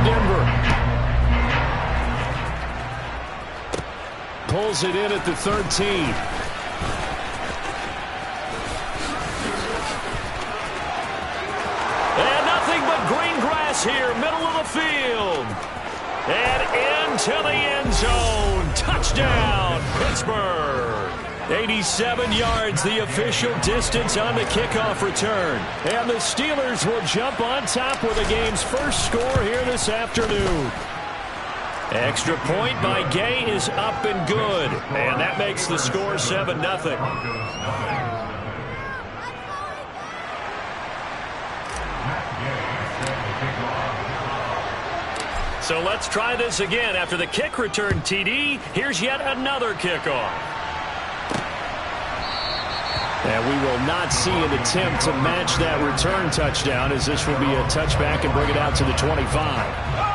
Denver. Pulls it in at the 13. And nothing but green grass here, middle of the field. And into the end zone. Touchdown, Pittsburgh. 87 yards, the official distance on the kickoff return. And the Steelers will jump on top with the game's first score here this afternoon. Extra point by Gay is up and good. And that makes the score 7-0. So let's try this again. After the kick return TD, here's yet another kickoff. And we will not see an attempt to match that return touchdown, as this will be a touchback and bring it out to the 25.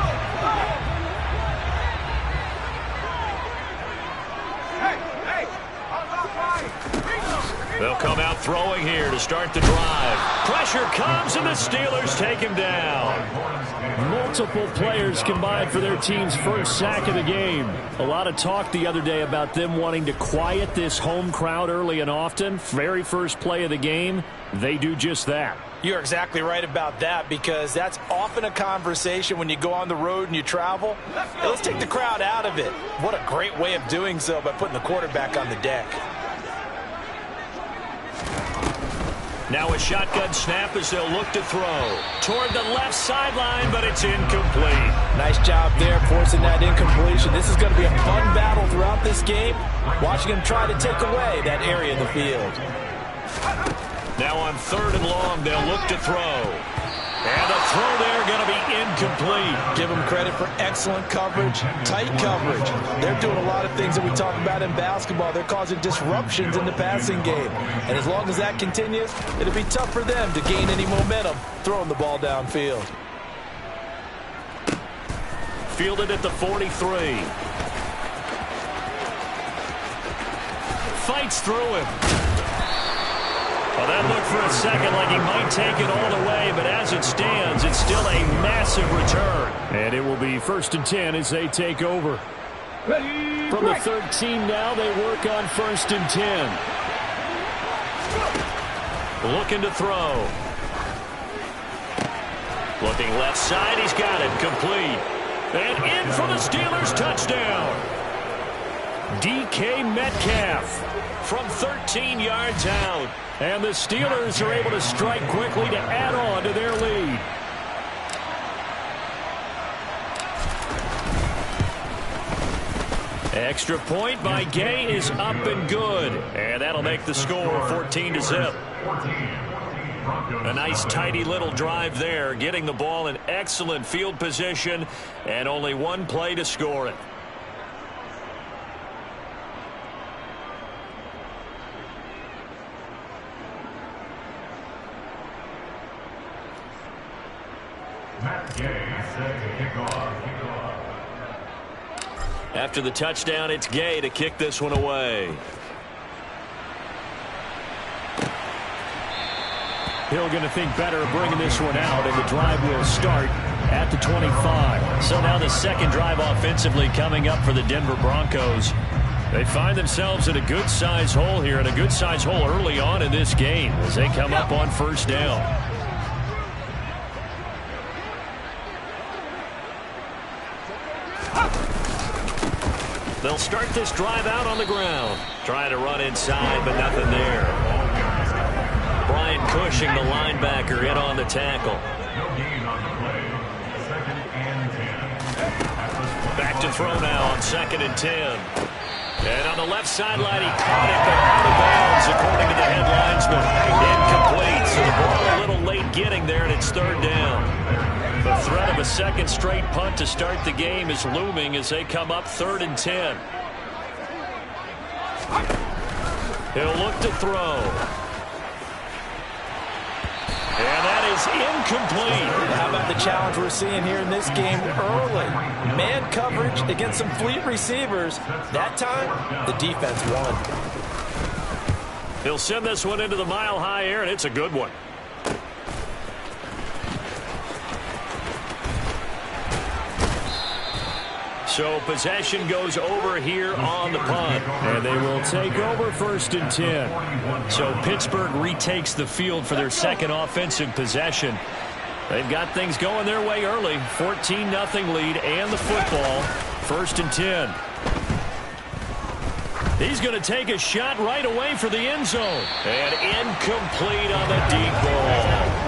They'll come out throwing here to start the drive. Pressure comes, and the Steelers take him down. Multiple players combined for their team's first sack of the game. A lot of talk the other day about them wanting to quiet this home crowd early and often. Very first play of the game, they do just that. You're exactly right about that, because that's often a conversation when you go on the road and you travel. Hey, let's take the crowd out of it. What a great way of doing so by putting the quarterback on the deck. Now a shotgun snap as they'll look to throw. Toward the left sideline, but it's incomplete. Nice job there forcing that incompletion. This is going to be a fun battle throughout this game. Watching him try to take away that area of the field. Now on 3rd and long, they'll look to throw. And the throw there going to be incomplete. Give them credit for excellent coverage, tight coverage. They're doing a lot of things that we talk about in basketball. They're causing disruptions in the passing game. And as long as that continues, it'll be tough for them to gain any momentum throwing the ball downfield. Fielded at the 43. Fights through him. Well, that looked for a second like he might take it all the way, but as it stands, it's still a massive return. And it will be 1st and 10 as they take over. From the 13 now, they work on 1st and 10. Looking to throw. Looking left side, he's got it, complete. And in for the Steelers, touchdown. DK Metcalf from 13 yards out. And the Steelers are able to strike quickly to add on to their lead. Extra point by Gay is up and good. And that'll make the score 14-0. A nice tidy little drive there, getting the ball in excellent field position, and only one play to score it. After the touchdown, it's Gay to kick this one away. Hill going to think better of bringing this one out, and the drive will start at the 25. So now the second drive offensively coming up for the Denver Broncos. They find themselves in a good-sized hole here, and a good-sized hole early on in this game as they come up on 1st down. They'll start this drive out on the ground. Trying to run inside, but nothing there. Brian Cushing, the linebacker, in on the tackle. Back to throw now on 2nd and 10. And on the left sideline, he caught it, but out of bounds, according to the head linesman. Incomplete, so the ball a little late getting there, and it's 3rd down. The threat of a second straight punt to start the game is looming as they come up 3rd and 10. He'll look to throw. And that is incomplete. How about the challenge we're seeing here in this game early? Man coverage against some fleet receivers. That time, the defense won. He'll send this one into the mile-high air, and it's a good one. So possession goes over here on the punt. And they will take over 1st and 10. So Pittsburgh retakes the field for their second offensive possession. They've got things going their way early. 14-0 lead and the football. 1st and 10. He's going to take a shot right away for the end zone. And incomplete on the deep ball.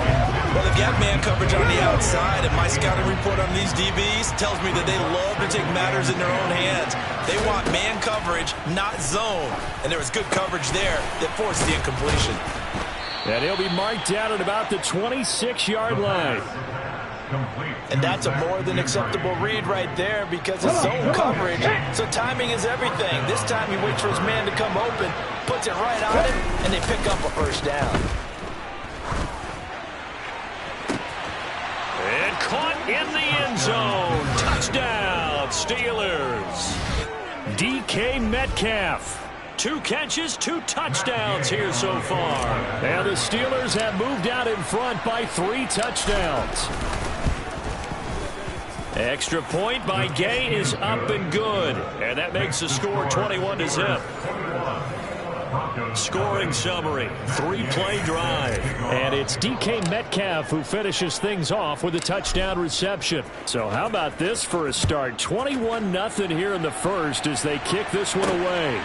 Well, if you have man coverage on the outside, and my scouting report on these DBs tells me that they love to take matters in their own hands. They want man coverage, not zone. And there was good coverage there that forced the incompletion. And he'll be marked out at about the 26-yard line. And that's a more than acceptable read right there because it's zone coverage. So timing is everything. This time he waits for his man to come open, puts it right on him, and they pick up a first down. And caught in the end zone. Touchdown, Steelers. DK Metcalf. 2 catches, 2 touchdowns here so far. And the Steelers have moved out in front by 3 touchdowns. Extra point by Gay is up and good. And that makes the score 21-0. Scoring summary, 3-play drive. And it's DK Metcalf who finishes things off with a touchdown reception. So how about this for a start? 21-0 here in the first as they kick this one away.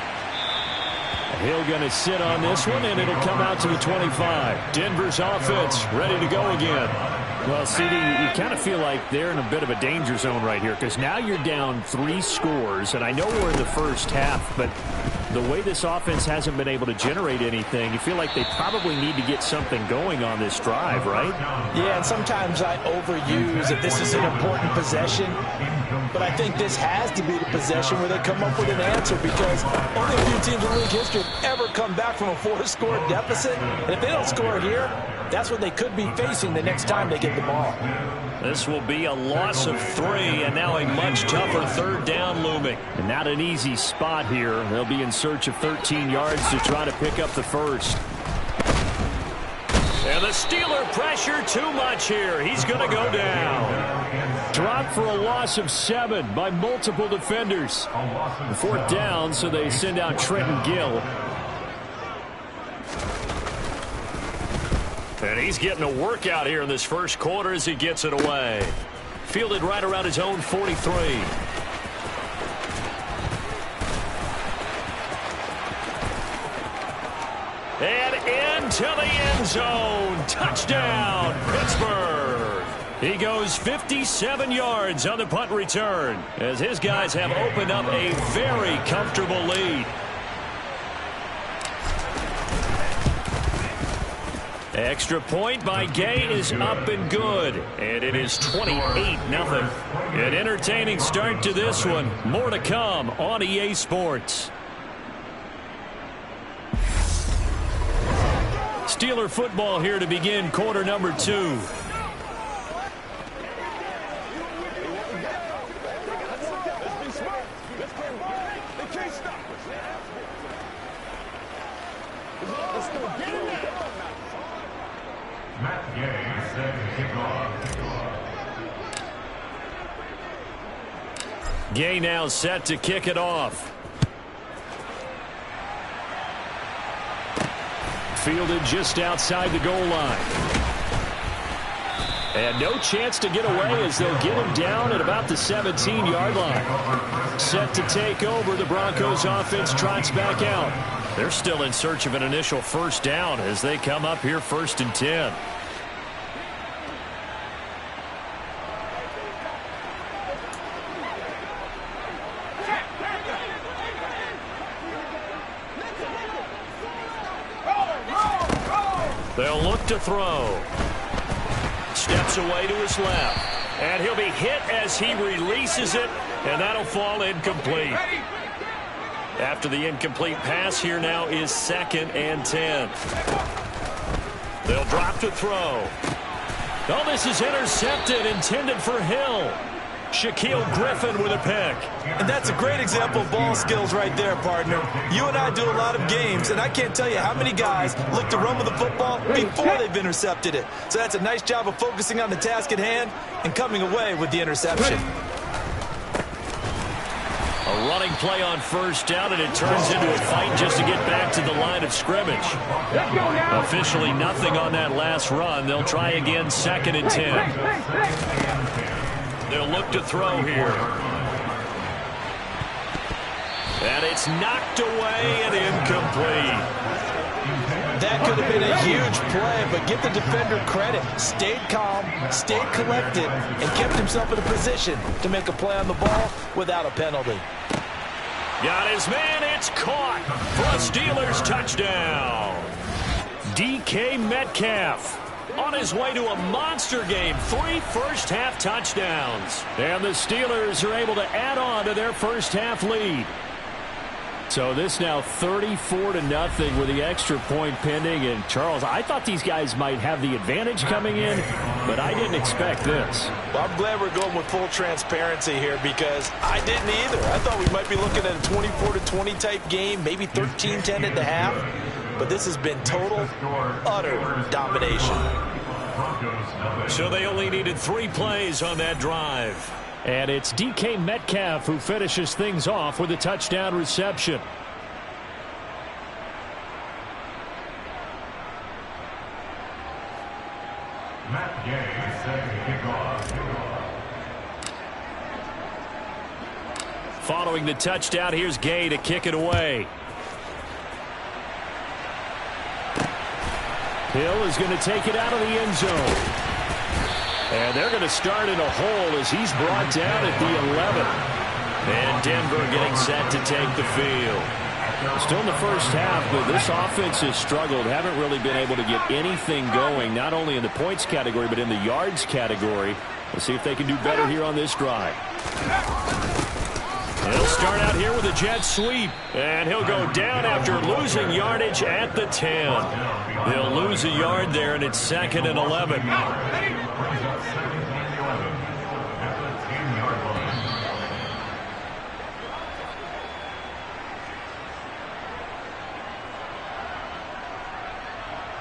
Hill going to sit on this one, and it'll come out to the 25. Denver's offense ready to go again. Well, CD, you kind of feel like they're in a bit of a danger zone right here because now you're down 3 scores, and I know we're in the first half, but the way this offense hasn't been able to generate anything, you feel like they probably need to get something going on this drive, right? Yeah, and sometimes I overuse that this is an important possession, but I think this has to be the possession where they come up with an answer because only a few teams in league history have ever come back from a 4-score deficit, and if they don't score here, that's what they could be facing the next time they get the ball. This will be a loss of 3, and now a much tougher 3rd down looming. And not an easy spot here. They'll be in search of 13 yards to try to pick up the first. And the Steeler pressure too much here. He's going to go down. Dropped for a loss of 7 by multiple defenders. 4th down, so they send out Trenton Gill. And he's getting a workout here in this first quarter as he gets it away. Fielded right around his own 43. And into the end zone. Touchdown, Pittsburgh. He goes 57 yards on the punt return as his guys have opened up a very comfortable lead. Extra point by Gay is up and good. And it is 28-0. An entertaining start to this one. More to come on EA Sports. Steeler football here to begin quarter number 2. Gay now set to kick it off. Fielded just outside the goal line. And no chance to get away as they'll get him down at about the 17-yard line. Set to take over, the Broncos offense trots back out. They're still in search of an initial first down as they come up here 1st and 10. They'll look to throw. Steps away to his left. And he'll be hit as he releases it, and that'll fall incomplete. After the incomplete pass, here now is 2nd and 10. They'll drop to throw. Oh, this is intercepted, intended for Hill. Shaquille Griffin with a pick. And that's a great example of ball skills right there, partner. You and I do a lot of games, and I can't tell you how many guys look to run with the football before they've intercepted it. So that's a nice job of focusing on the task at hand and coming away with the interception. Running play on first down, and it turns into a fight just to get back to the line of scrimmage. Officially nothing on that last run. They'll try again, 2nd and 10. They'll look to throw here. And it's knocked away and incomplete. That could have been a huge play, but give the defender credit. Stayed calm, stayed collected, and kept himself in a position to make a play on the ball without a penalty. Got his man, it's caught for a Steelers touchdown. DK Metcalf on his way to a monster game, 3 first-half touchdowns. And the Steelers are able to add on to their first-half lead. So this now 34-0 with the extra point pending. And Charles, I thought these guys might have the advantage coming in, but I didn't expect this. Well, I'm glad we're going with full transparency here because I didn't either. I thought we might be looking at a 24-20 type game, maybe 13-10 at the half. But this has been total, utter domination. So they only needed 3 plays on that drive. And it's DK Metcalf who finishes things off with a touchdown reception. Following the touchdown, here's Gay to kick it away. Hill is going to take it out of the end zone. And they're going to start in a hole as he's brought down at the 11. And Denver getting set to take the field. Still in the first half, but this offense has struggled. Haven't really been able to get anything going, not only in the points category, but in the yards category. Let's see if they can do better here on this drive. He'll start out here with a jet sweep. And he'll go down after losing yardage at the 10. They'll lose a yard there, and it's 2nd and 11.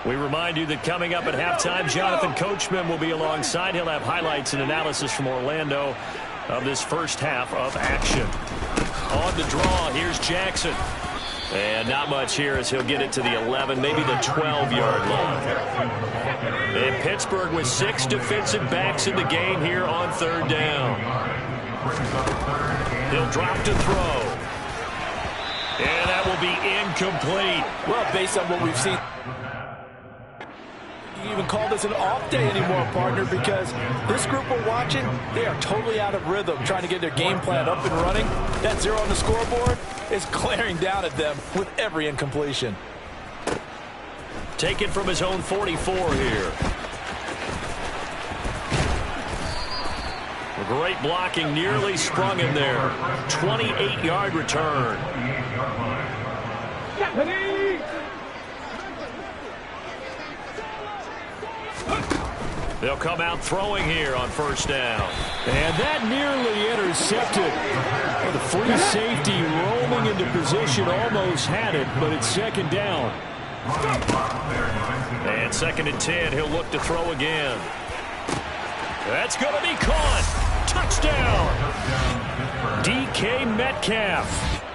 We remind you that coming up at halftime, Jonathan Coachman will be alongside. He'll have highlights and analysis from Orlando of this first half of action. On the draw, here's Jackson. And not much here as he'll get it to the 11, maybe the 12-yard line. And Pittsburgh with 6 defensive backs in the game here on 3rd down. He'll drop to throw. And that will be incomplete. Well, based on what we've seen, you even call this an off day anymore, partner, because this group we're watching, they are totally out of rhythm, trying to get their game plan up and running. That 0 on the scoreboard is glaring down at them with every incompletion. Taken from his own 44 here. Great blocking, nearly sprung him there. 28-yard return. They'll come out throwing here on 1st down. And that nearly intercepted. The free safety rolling into position, almost had it, but it's 2nd down. And 2nd and 10, he'll look to throw again. That's going to be caught. Touchdown. DK Metcalf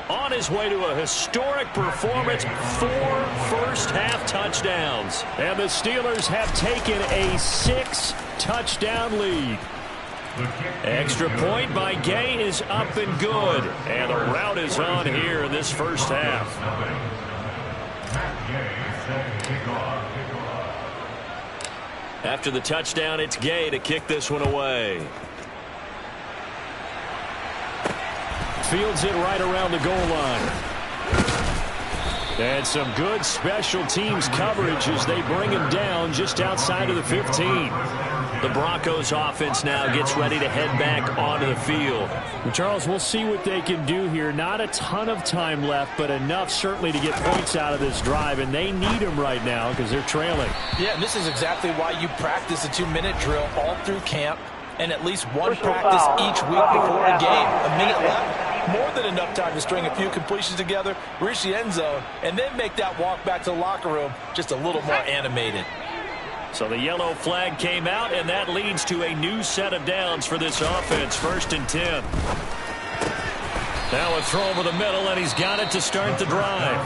on his way to a historic performance, 4 first-half touchdowns. And the Steelers have taken a 6-touchdown lead. Extra point by Gay is up and good. And the route is on here in this first half. After the touchdown, it's Gay to kick this one away. Fields it right around the goal line. And some good special teams coverage as they bring him down just outside of the 15. The Broncos offense now gets ready to head back onto the field. And Charles, we'll see what they can do here. Not a ton of time left, but enough certainly to get points out of this drive, and they need them right now because they're trailing. Yeah, and this is exactly why you practice a 2-minute drill all through camp and at least one practice each week before a game. A minute left, more than enough time to string a few completions together, reach the end zone, and then make that walk back to the locker room just a little more animated. So the yellow flag came out, and that leads to a new set of downs for this offense. 1st and 10. Now a throw over the middle, and he's got it to start the drive.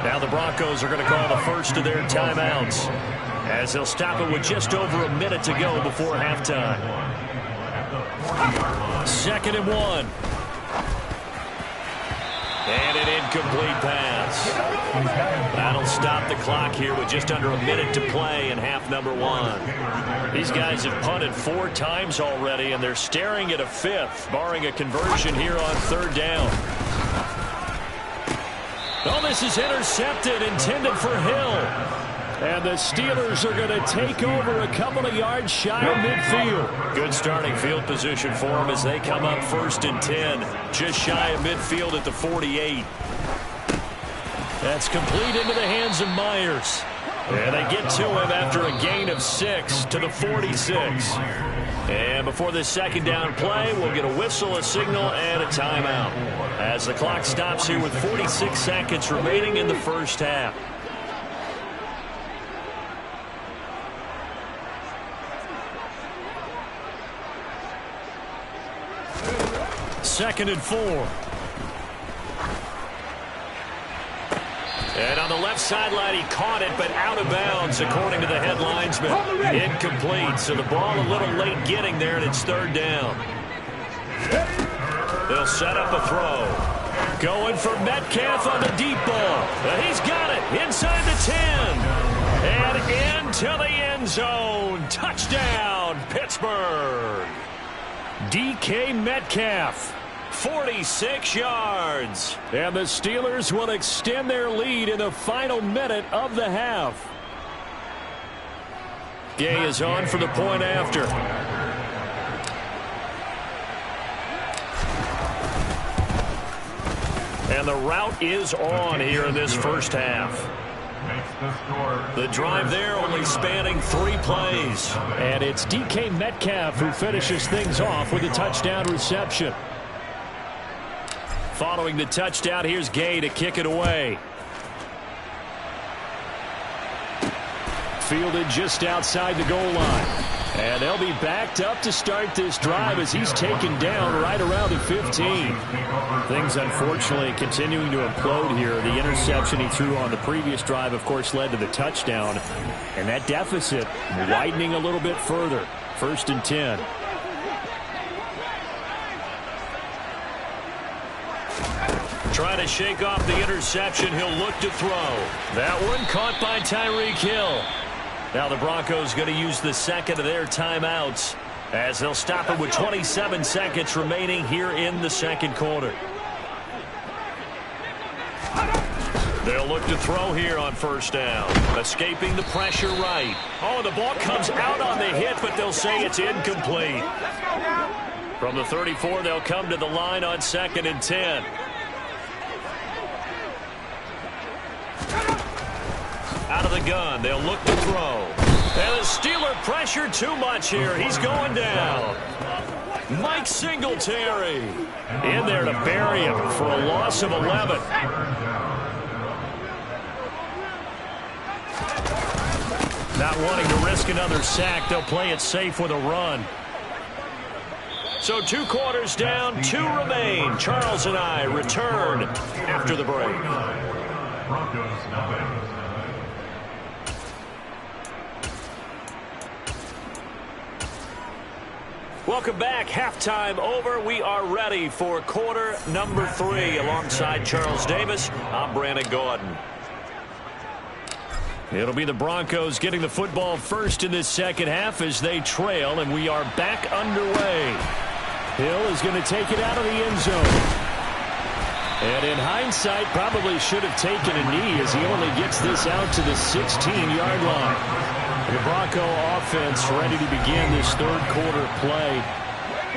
Now the Broncos are going to call the first of their timeouts, as they'll stop it with just over a minute to go before halftime. 2nd and 1. And an incomplete pass. That'll stop the clock here with just under a minute to play in half number 1. These guys have punted 4 times already, and they're staring at a 5th, barring a conversion here on 3rd down. Oh, this is intercepted, intended for Hill. And the Steelers are going to take over a couple of yards shy of midfield. Good starting field position for them as they come up 1st and 10. Just shy of midfield at the 48. That's complete into the hands of Myers. And they get to him after a gain of 6 to the 46. And before this 2nd down play, we'll get a whistle, a signal, and a timeout, as the clock stops here with 46 seconds remaining in the 1st half. Second and 4. And on the left sideline, he caught it, but out of bounds, according to the head linesman. Incomplete, so the ball a little late getting there, and it's 3rd down. They'll set up a throw. Going for Metcalf on the deep ball. He's got it inside the 10. And into the end zone. Touchdown, Pittsburgh. DK Metcalf. 46 yards. And the Steelers will extend their lead in the final minute of the half. Gay is on for the point after. And the route is on here in this 1st half. The drive there only spanning 3 plays. And it's DK Metcalf who finishes things off with a touchdown reception. Following the touchdown, here's Gay to kick it away. Fielded just outside the goal line. And they'll be backed up to start this drive as he's taken down right around the 15. Things, unfortunately, continuing to implode here. The interception he threw on the previous drive, of course, led to the touchdown. And that deficit widening a little bit further. 1st and 10. Trying to shake off the interception. He'll look to throw. That one caught by Tyreek Hill. Now the Broncos going to use the 2nd of their timeouts, as they'll stop it with 27 seconds remaining here in the 2nd quarter. They'll look to throw here on 1st down. Escaping the pressure right. Oh, the ball comes out on the hit, but they'll say it's incomplete. From the 34, they'll come to the line on 2nd and 10. Out of the gun, they'll look to throw. And the Steeler pressure too much here. He's going down. Mike Singletary in there to bury him for a loss of 11. Not wanting to risk another sack, they'll play it safe with a run. So 2 quarters down, 2 remain. Charles and I return after the break. Welcome back. Halftime over. We are ready for quarter number 3. Alongside Charles Davis, I'm Brandon Gordon. It'll be the Broncos getting the football first in this 2nd half as they trail, and we are back underway. Hill is going to take it out of the end zone. And in hindsight, probably should have taken a knee as he only gets this out to the 16-yard line. The Bronco offense ready to begin this 3rd quarter play.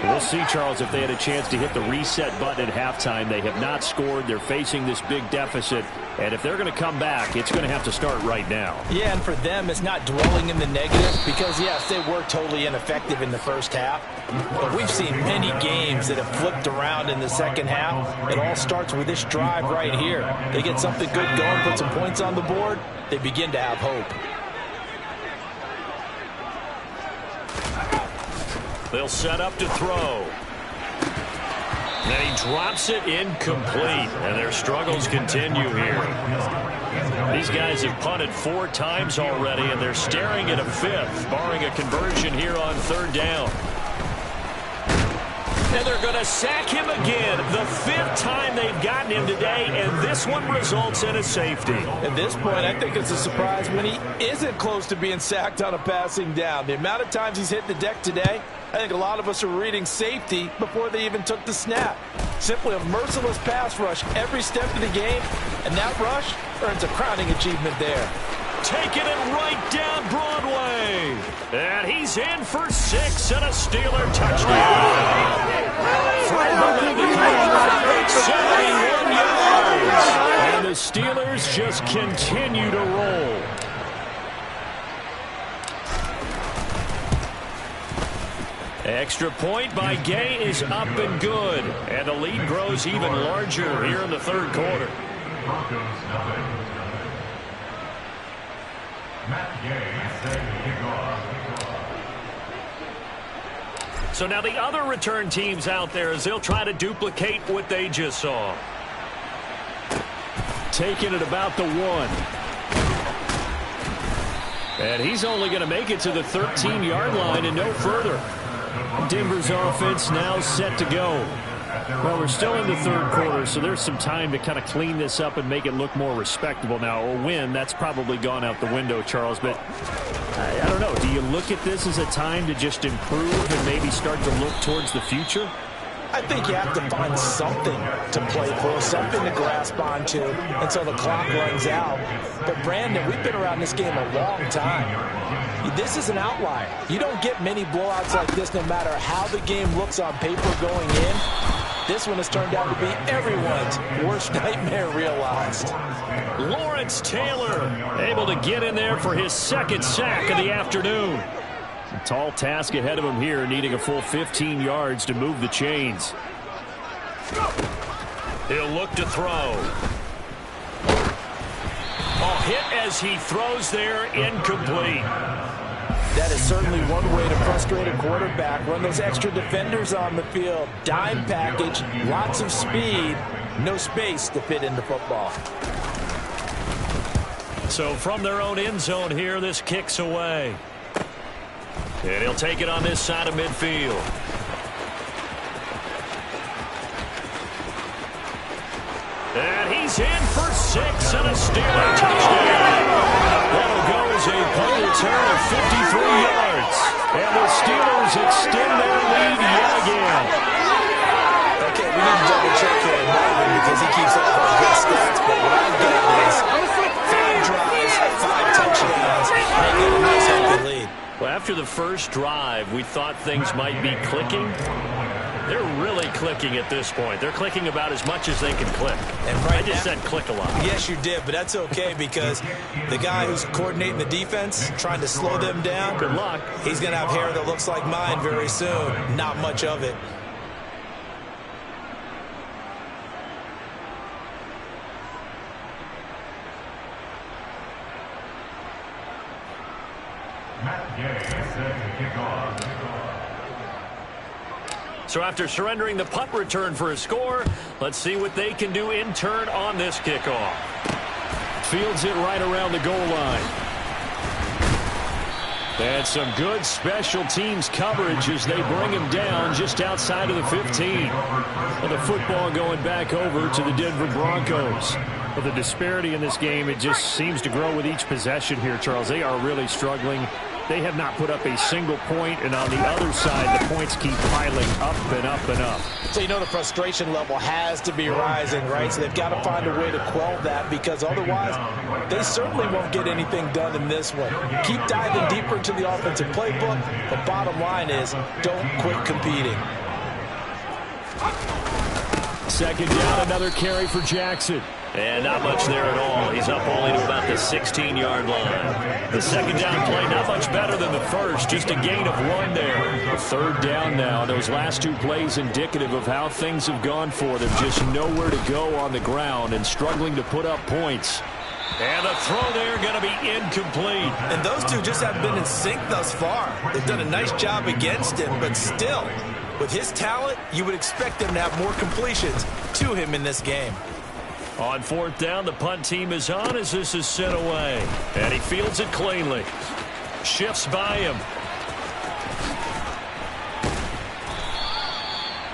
We'll see, Charles, if they had a chance to hit the reset button at halftime. They have not scored. They're facing this big deficit. And if they're going to come back, it's going to have to start right now. Yeah, and for them, it's not dwelling in the negative because, yes, they were totally ineffective in the 1st half. But we've seen many games that have flipped around in the 2nd half. It all starts with this drive right here. They get something good going, put some points on the board, they begin to have hope. They'll set up to throw. Then he drops it incomplete, and their struggles continue here. These guys have punted 4 times already, and they're staring at a 5th, barring a conversion here on 3rd down. And they're going to sack him again. The 5th time they've gotten him today, and this one results in a safety. At this point, I think it's a surprise when he isn't close to being sacked on a passing down. The amount of times he's hit the deck today, I think a lot of us are reading safety before they even took the snap. Simply a merciless pass rush every step of the game, and that rush earns a crowning achievement there. Taking it right down Broadway. And he's in for 6 and a Steeler touchdown. From the 71 yards. And the Steelers just continue to roll. Extra point by Gay is up and good. And the lead grows even larger here in the 3rd quarter. So now the other return teams out there as they'll try to duplicate what they just saw. Taking it about the 1. And he's only going to make it to the 13-yard line and no further. Denver's offense now set to go. Well, we're still in the 3rd quarter, so there's some time to kind of clean this up and make it look more respectable now. A win, that's probably gone out the window, Charles. But I don't know. Do you look at this as a time to just improve and maybe start to look towards the future? I think you have to find something to play for, something to grasp onto until the clock runs out. But, Brandon, we've been around this game a long time. This is an outlier. You don't get many blowouts like this no matter how the game looks on paper going in. This one has turned out to be everyone's worst nightmare realized. Lawrence Taylor able to get in there for his 2nd sack of the afternoon. A tall task ahead of him here, needing a full 15 yards to move the chains. He'll look to throw. A hit as he throws there, incomplete. That is certainly one way to frustrate a quarterback. Run those extra defenders on the field. Dime package, lots of speed, no space to fit into football. So from their own end zone here, this kicks away. And he'll take it on this side of midfield. And he's in for 6 and a Steeler touchdown. That'll go as a punt return of 53 yards. And the Steelers extend their lead yet again. Okay, we need to double check here on Madden because he keeps all our good stats. But what I've got is 5 drives, 5 touchdowns, making a nice healthy lead. Well, after the first drive, we thought things might be clicking. They're really clicking at this point. They're clicking about as much as they can click. And right I just said click a lot. Yes, you did, but that's okay because the guy who's coordinating the defense, trying to slow them down, good luck. He's going to have hair that looks like mine very soon. Not much of it. So after surrendering the punt return for a score, let's see what they can do in turn on this kickoff. Fields it right around the goal line. And some good special teams coverage as they bring him down just outside of the 15. And the football going back over to the Denver Broncos. But the disparity in this game, it just seems to grow with each possession here, Charles. They are really struggling. They have not put up a single point, and on the other side, the points keep piling up and up and up. So you know the frustration level has to be rising, right? So they've got to find a way to quell that because otherwise they certainly won't get anything done in this one. Keep diving deeper into the offensive playbook. The bottom line is don't quit competing. 2nd down, another carry for Jackson. And not much there at all. He's up only to about the 16-yard line. The 2nd down play, not much better than the first. Just a gain of 1 there. 3rd down now. Those last 2 plays indicative of how things have gone for them. Just nowhere to go on the ground and struggling to put up points. And the throw there going to be incomplete. And those two just haven't been in sync thus far. They've done a nice job against him, but still, With his talent, you would expect them to have more completions to him in this game. On fourth down, the punt team is on as this is sent away. And he fields it cleanly. Shifts by him.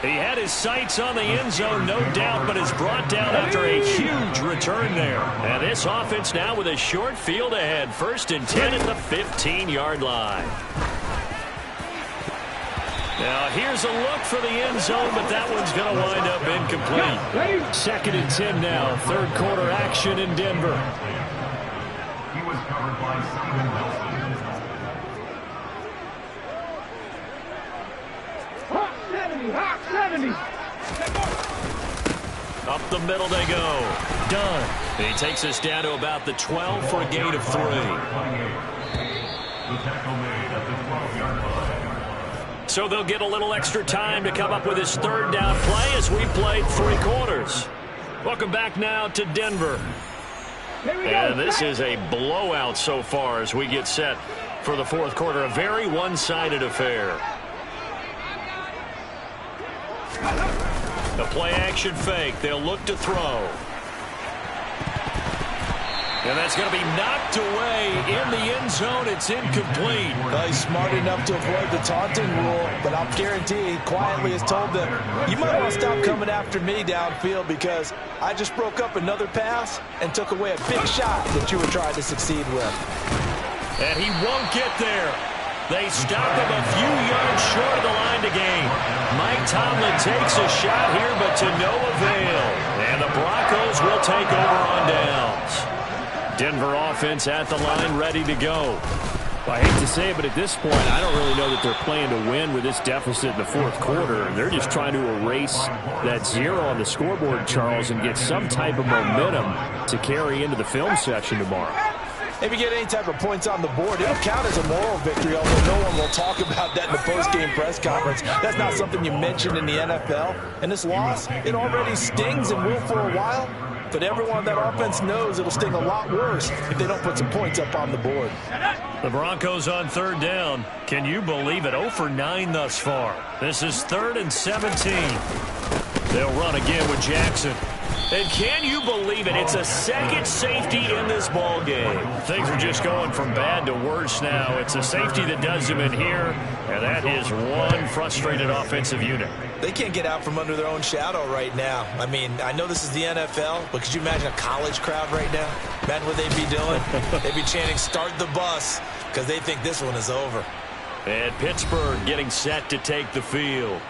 He had his sights on the end zone, no doubt, but is brought down after a huge return there. And this offense now with a short field ahead. 1st and 10 at the 15-yard line. Now here's a look for the end zone, but that one's going to wind up incomplete. 2nd and 10 now. 3rd quarter action in Denver. He was covered by Simon Nelson. Hot 70. Up the middle they go. Done. He takes us down to about the 12 for a gain of 3. The tackle made at the 12-yard line. So they'll get a little extra time to come up with his 3rd down play as we played 3 quarters. Welcome back now to Denver. And this is a blowout so far as we get set for the 4th quarter. A very one-sided affair. The play-action fake. They'll look to throw. And that's going to be knocked away in the end zone. It's incomplete. Well, he's smart enough to avoid the taunting rule, but I'll guarantee he quietly has told them, you might want to stop coming after me downfield because I just broke up another pass and took away a big shot that you were trying to succeed with. And he won't get there. They stop him a few yards short of the line to gain. Mike Tomlin takes a shot here, but to no avail. And the Broncos will take over on downs. Denver offense at the line, ready to go. I hate to say it, but at this point, I don't really know that they're playing to win with this deficit in the 4th quarter. They're just trying to erase that 0 on the scoreboard, Charles, and get some type of momentum to carry into the film session tomorrow. If you get any type of points on the board, it'll count as a moral victory, although no one will talk about that in the post-game press conference. That's not something you mention in the NFL. And this loss, it already stings and will for a while. But everyone on that offense knows it'll sting a lot worse if they don't put some points up on the board. The Broncos on 3rd down. Can you believe it? 0 for 9 thus far. This is 3rd and 17. They'll run again with Jackson. And can you believe it? It's a 2nd safety in this ball game. Things are just going from bad to worse now. It's a safety that does them in here, and that is one frustrated offensive unit. They can't get out from under their own shadow right now. I mean, I know this is the NFL, but could you imagine a college crowd right now? Imagine what they'd be doing. They'd be chanting, "Start the bus," because they think this one is over. And Pittsburgh getting set to take the field.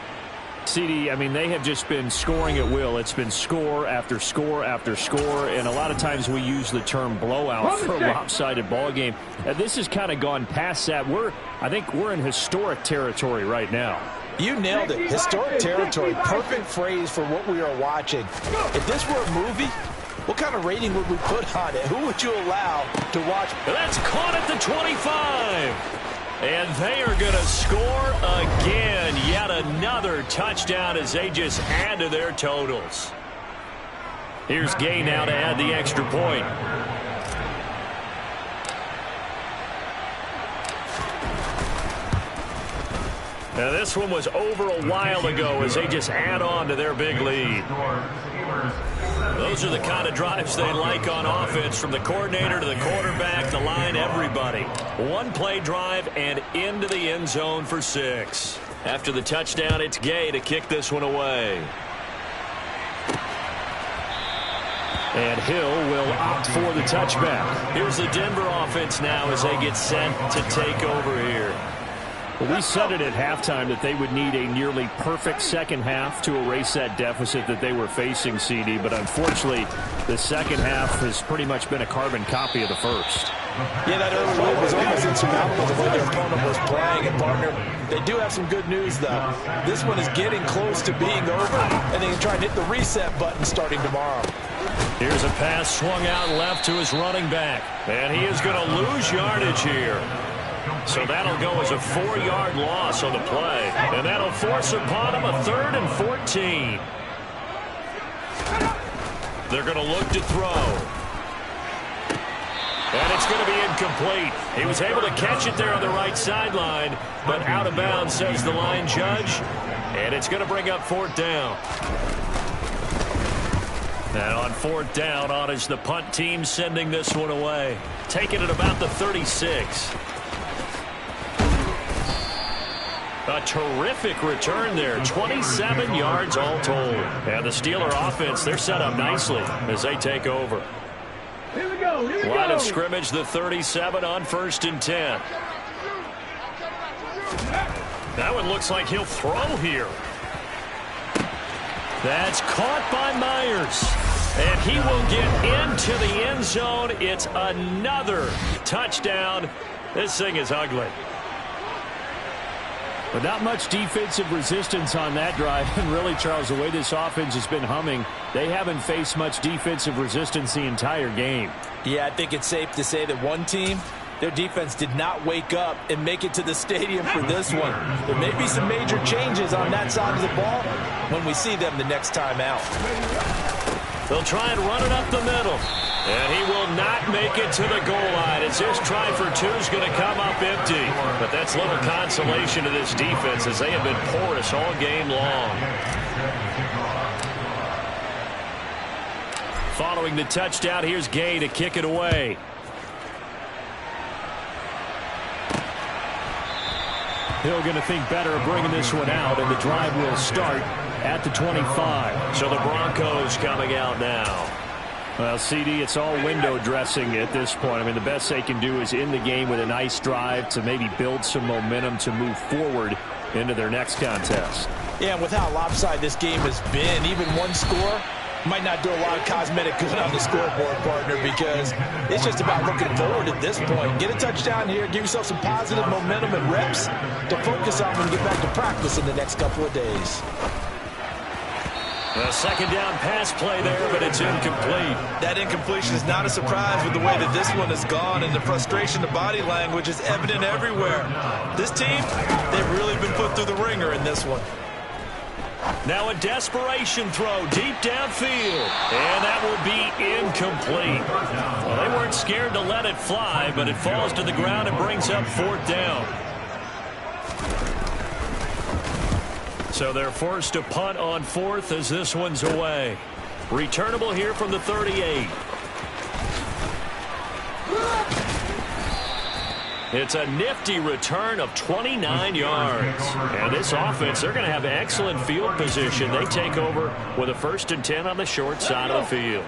CD, I mean, they have just been scoring at will. It's been score after score after score, and a lot of times we use the term blowout for a lopsided ball game. This has kind of gone past that. I think we're in historic territory right now. You nailed it. Historic territory. Perfect phrase for what we are watching. If this were a movie, what kind of rating would we put on it? Who would you allow to watch? That's caught at the 25. And they are going to score again. Yet another touchdown as they just add to their totals. Here's Gay now to add the extra point. Now this one was over a while ago as they just add on to their big lead. Those are the kind of drives they like on offense, from the coordinator to the quarterback, the line, everybody. One play drive and into the end zone for 6. After the touchdown, it's Gay to kick this one away. And Hill will opt for the touchback. Here's the Denver offense now as they get set to take over here. Well, we said it at halftime that they would need a nearly perfect second half to erase that deficit that they were facing, CD. But unfortunately, the second half has pretty much been a carbon copy of the first. Yeah, that early lead was almost insurmountable the way their opponent was playing. And, partner, they do have some good news, though. This one is getting close to being over, and they can try and hit the reset button starting tomorrow. Here's a pass swung out left to his running back. And he is going to lose yardage here. So that'll go as a 4-yard loss on the play. And that'll force upon him a 3rd and 14. They're going to look to throw. And it's going to be incomplete. He was able to catch it there on the right sideline, but out of bounds, says the line judge. And it's going to bring up 4th down. And on 4th down, on is the punt team sending this one away. Taking it about the 36. A terrific return there. 27 yards all told. And the Steeler offense, they're set up nicely as they take over. Here we go. Line of scrimmage, the 37 on 1st and 10. That one looks like he'll throw here. That's caught by Myers. And he will get into the end zone. It's another touchdown. This thing is ugly. But not much defensive resistance on that drive. And really, Charles, the way this offense has been humming, they haven't faced much defensive resistance the entire game. Yeah, I think it's safe to say that one team, their defense did not wake up and make it to the stadium for this one. There may be some major changes on that side of the ball when we see them the next time out. They'll try and run it up the middle. And he will not make it to the goal line as this try for 2 is going to come up empty. But that's little consolation to this defense as they have been porous all game long. Following the touchdown, here's Gay to kick it away. Hill going to think better of bringing this one out, and the drive will start at the 25. So the Broncos coming out now. Well, CD, it's all window dressing at this point. I mean, the best they can do is end the game with a nice drive to maybe build some momentum to move forward into their next contest. Yeah, and with how lopsided this game has been, even one score might not do a lot of cosmetic good on the scoreboard, partner, because it's just about looking forward at this point. Get a touchdown here, give yourself some positive momentum and reps to focus on when you get back to practice in the next couple of days. A 2nd down pass play there, but it's incomplete. That incompletion is not a surprise with the way that this one has gone, and the frustration, the body language is evident everywhere. This team, they've really been put through the ringer in this one. Now a desperation throw deep downfield, and that will be incomplete. Well, they weren't scared to let it fly, but it falls to the ground and brings up 4th down. So they're forced to punt on 4th as this one's away. Returnable here from the 38. It's a nifty return of 29 yards. And this offense, they're going to have excellent field position. They take over with a 1st and 10 on the short side of the field.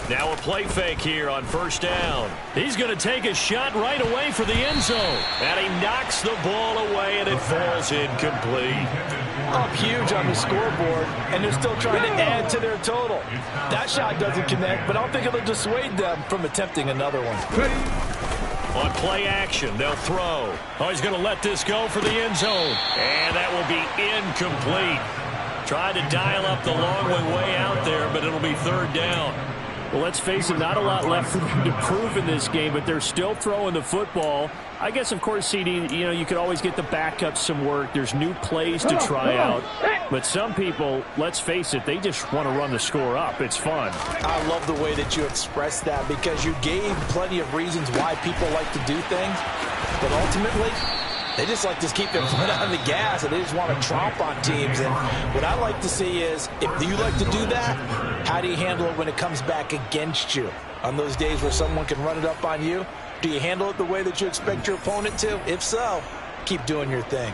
Now a play fake here on 1st down. He's going to take a shot right away for the end zone. And he knocks the ball away, and it falls incomplete. Up huge on the scoreboard, and they're still trying to add to their total. That shot doesn't connect, but I don't think it'll dissuade them from attempting another one. On play action, they'll throw. Oh, he's going to let this go for the end zone. And that will be incomplete. Tried to dial up the long way out there, but it'll be 3rd down. Well, let's face it, not a lot left for them to prove in this game, but they're still throwing the football. I guess, of course, CD, you know, you could always get the backups some work. There's new plays to try out. But some people, let's face it, they just want to run the score up. It's fun. I love the way that you expressed that because you gave plenty of reasons why people like to do things. But ultimately, they just like to keep their foot on the gas, and they just want to tromp on teams. And what I like to see is, if you like to do that, how do you handle it when it comes back against you? On those days where someone can run it up on you, do you handle it the way that you expect your opponent to? If so, keep doing your thing.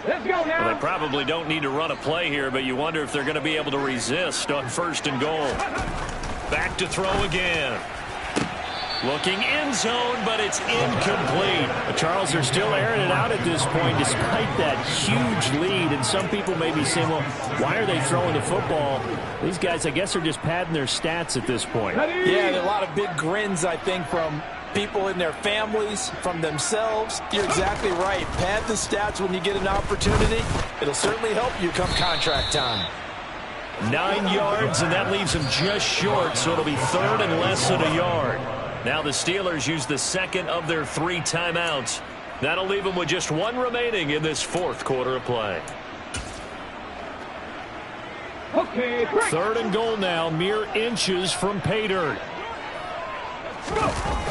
Let's go now. Well, they probably don't need to run a play here, but you wonder if they're going to be able to resist on 1st and goal. Back to throw again. Looking end zone, but it's incomplete. Charles, they're still airing it out at this point despite that huge lead. And some people may be saying, well, why are they throwing the football? These guys, I guess, are just padding their stats at this point. Yeah, there are a lot of big grins, I think, from people in their families, from themselves. You're exactly right. Pad the stats when you get an opportunity. It'll certainly help you come contract time. 9 yards, and that leaves them just short, so it'll be 3rd and less than a yard. Now the Steelers use the 2nd of their 3 timeouts. That'll leave them with just 1 remaining in this 4th quarter of play. Okay, break. 3rd and goal now, mere inches from pay dirt.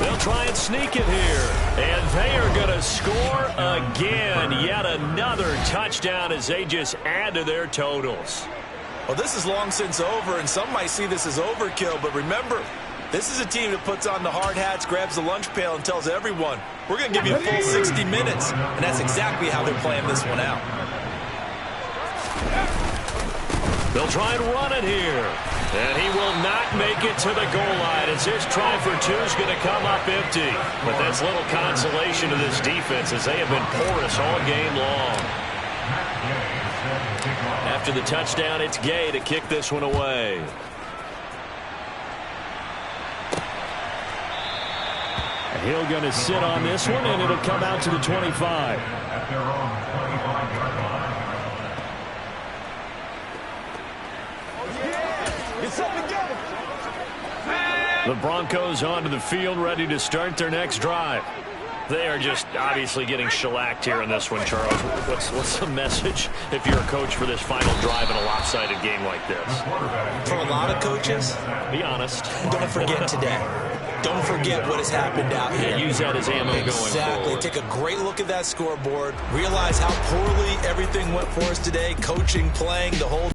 They'll try and sneak it here. And they are going to score again. Yet another touchdown as they just add to their totals. Well, this is long since over, and some might see this as overkill. But remember, this is a team that puts on the hard hats, grabs the lunch pail, and tells everyone, we're going to give you a full 60 minutes. And that's exactly how they're playing this one out. They'll try and run it here. And he will not make it to the goal line as his try for 2 is going to come up empty. But that's little consolation to this defense as they have been porous all game long. After the touchdown, it's Gay to kick this one away. He'll going to sit on this one, and it'll come out to the 25. At their own 25-yard line. The Broncos onto the field, ready to start their next drive. They are just obviously getting shellacked here in this one, Charles. What's the message if you're a coach for this final drive in a lopsided game like this? For a lot of coaches, be honest. don't forget today. Don't forget what has happened out here. Use that as ammo going forward. Exactly. Take a great look at that scoreboard. Realize how poorly everything went for us today. Coaching, playing, the whole